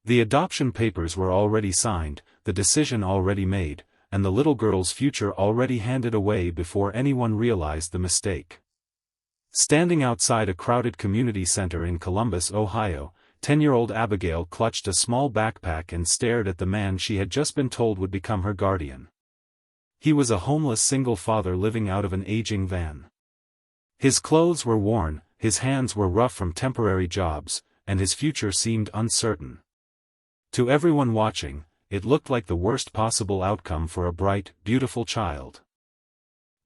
The adoption papers were already signed, the decision already made, and the little girl's future already handed away before anyone realized the mistake. Standing outside a crowded community center in Columbus, Ohio, 10-year-old Abigail clutched a small backpack and stared at the man she had just been told would become her guardian. He was a homeless single father living out of an aging van. His clothes were worn, his hands were rough from temporary jobs, and his future seemed uncertain. To everyone watching, it looked like the worst possible outcome for a bright, beautiful child.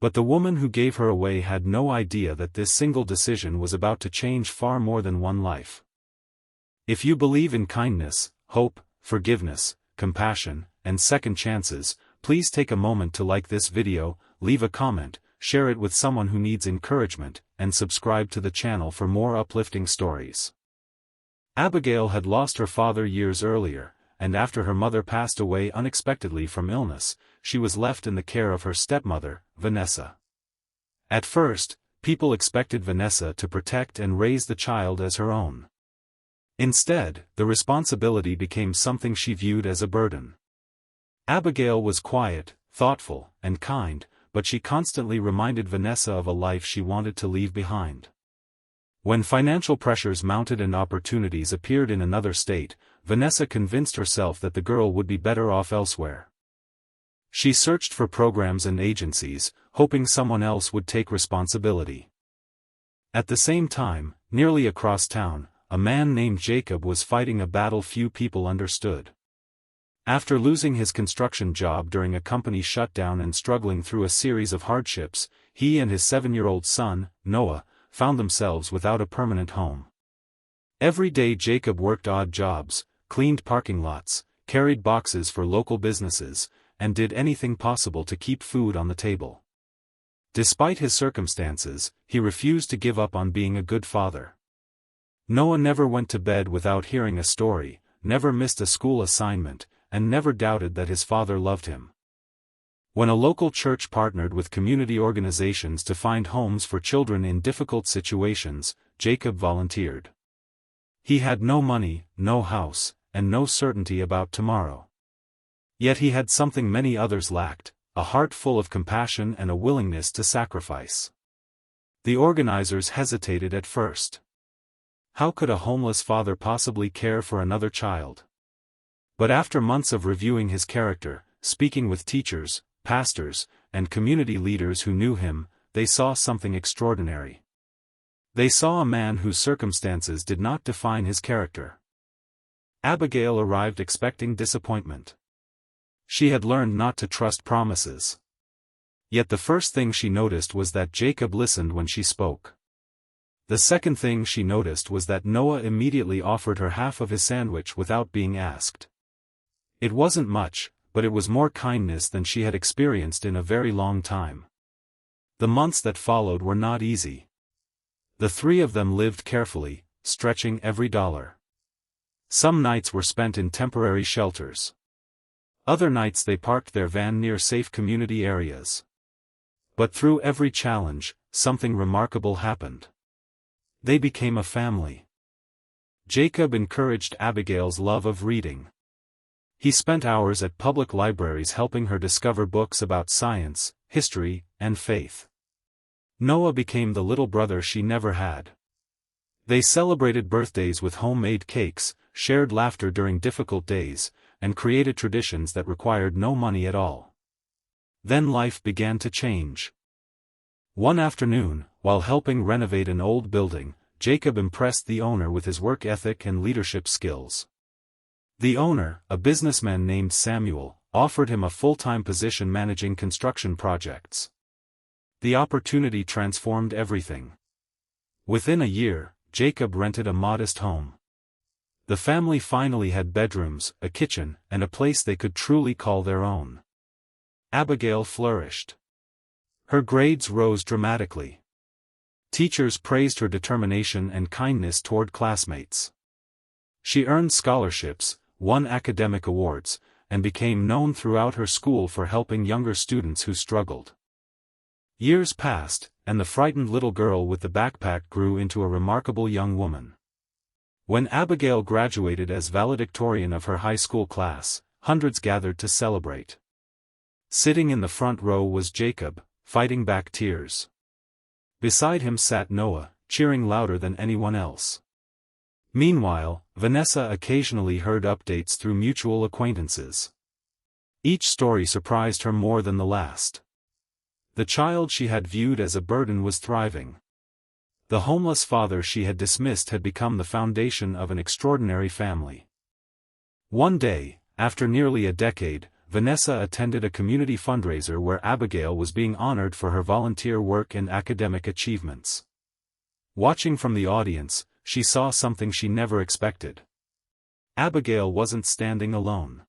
But the woman who gave her away had no idea that this single decision was about to change far more than one life. If you believe in kindness, hope, forgiveness, compassion, and second chances, please take a moment to like this video, leave a comment, share it with someone who needs encouragement, and subscribe to the channel for more uplifting stories. Abigail had lost her father years earlier, and after her mother passed away unexpectedly from illness, she was left in the care of her stepmother, Vanessa. At first, people expected Vanessa to protect and raise the child as her own. Instead, the responsibility became something she viewed as a burden. Abigail was quiet, thoughtful, and kind, but she constantly reminded Vanessa of a life she wanted to leave behind. When financial pressures mounted and opportunities appeared in another state, Vanessa convinced herself that the girl would be better off elsewhere. She searched for programs and agencies, hoping someone else would take responsibility. At the same time, nearly across town, a man named Jacob was fighting a battle few people understood. After losing his construction job during a company shutdown and struggling through a series of hardships, he and his 7-year-old son, Noah, found themselves without a permanent home. Every day Jacob worked odd jobs, cleaned parking lots, carried boxes for local businesses, and did anything possible to keep food on the table. Despite his circumstances, he refused to give up on being a good father. Noah never went to bed without hearing a story, never missed a school assignment, and never doubted that his father loved him. When a local church partnered with community organizations to find homes for children in difficult situations, Jacob volunteered. He had no money, no house, and no certainty about tomorrow. Yet he had something many others lacked, a heart full of compassion and a willingness to sacrifice. The organizers hesitated at first. How could a homeless father possibly care for another child? But after months of reviewing his character, speaking with teachers, pastors, and community leaders who knew him, they saw something extraordinary. They saw a man whose circumstances did not define his character. Abigail arrived expecting disappointment. She had learned not to trust promises. Yet the first thing she noticed was that Jacob listened when she spoke. The second thing she noticed was that Noah immediately offered her half of his sandwich without being asked. It wasn't much, but it was more kindness than she had experienced in a very long time. The months that followed were not easy. The three of them lived carefully, stretching every dollar. Some nights were spent in temporary shelters. Other nights they parked their van near safe community areas. But through every challenge, something remarkable happened. They became a family. Jacob encouraged Abigail's love of reading. He spent hours at public libraries helping her discover books about science, history, and faith. Noah became the little brother she never had. They celebrated birthdays with homemade cakes, shared laughter during difficult days, and created traditions that required no money at all. Then life began to change. One afternoon, while helping renovate an old building, Jacob impressed the owner with his work ethic and leadership skills. The owner, a businessman named Samuel, offered him a full-time position managing construction projects. The opportunity transformed everything. Within a year, Jacob rented a modest home. The family finally had bedrooms, a kitchen, and a place they could truly call their own. Abigail flourished. Her grades rose dramatically. Teachers praised her determination and kindness toward classmates. She earned scholarships, won academic awards, and became known throughout her school for helping younger students who struggled. Years passed, and the frightened little girl with the backpack grew into a remarkable young woman. When Abigail graduated as valedictorian of her high school class, hundreds gathered to celebrate. Sitting in the front row was Jacob, fighting back tears. Beside him sat Noah, cheering louder than anyone else. Meanwhile, Vanessa occasionally heard updates through mutual acquaintances. Each story surprised her more than the last. The child she had viewed as a burden was thriving. The homeless father she had dismissed had become the foundation of an extraordinary family. One day, after nearly a decade, Vanessa attended a community fundraiser where Abigail was being honored for her volunteer work and academic achievements. Watching from the audience, she saw something she never expected. Abigail wasn't standing alone.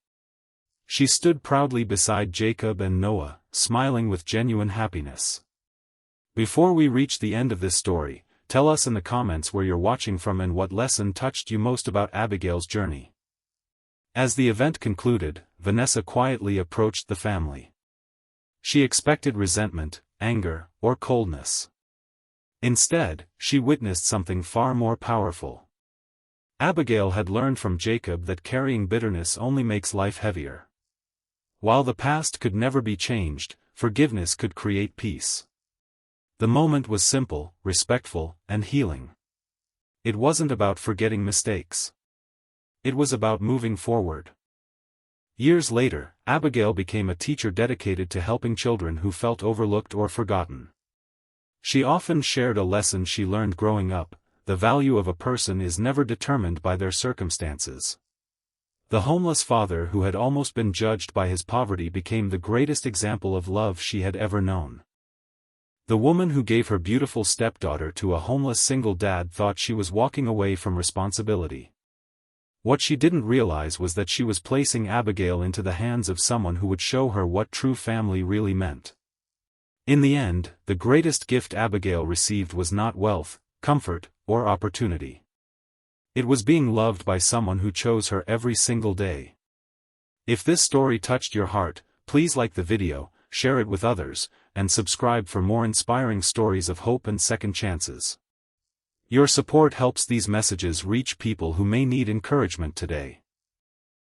She stood proudly beside Jacob and Noah, smiling with genuine happiness. Before we reach the end of this story, tell us in the comments where you're watching from and what lesson touched you most about Abigail's journey. As the event concluded, Vanessa quietly approached the family. She expected resentment, anger, or coldness. Instead, she witnessed something far more powerful. Abigail had learned from Jacob that carrying bitterness only makes life heavier. While the past could never be changed, forgiveness could create peace. The moment was simple, respectful, and healing. It wasn't about forgetting mistakes. It was about moving forward. Years later, Abigail became a teacher dedicated to helping children who felt overlooked or forgotten. She often shared a lesson she learned growing up: the value of a person is never determined by their circumstances. The homeless father who had almost been judged by his poverty became the greatest example of love she had ever known. The woman who gave her beautiful stepdaughter to a homeless single dad thought she was walking away from responsibility. What she didn't realize was that she was placing Abigail into the hands of someone who would show her what true family really meant. In the end, the greatest gift Abigail received was not wealth, comfort, or opportunity. It was being loved by someone who chose her every single day. If this story touched your heart, please like the video, share it with others, and subscribe for more inspiring stories of hope and second chances. Your support helps these messages reach people who may need encouragement today.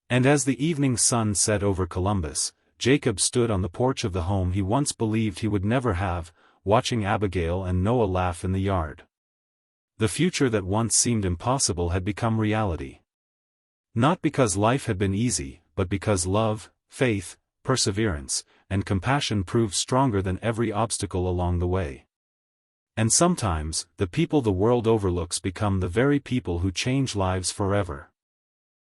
And as the evening sun set over Columbus, Jacob stood on the porch of the home he once believed he would never have, watching Abigail and Noah laugh in the yard. The future that once seemed impossible had become reality. Not because life had been easy, but because love, faith, perseverance, and compassion proved stronger than every obstacle along the way. And sometimes, the people the world overlooks become the very people who change lives forever.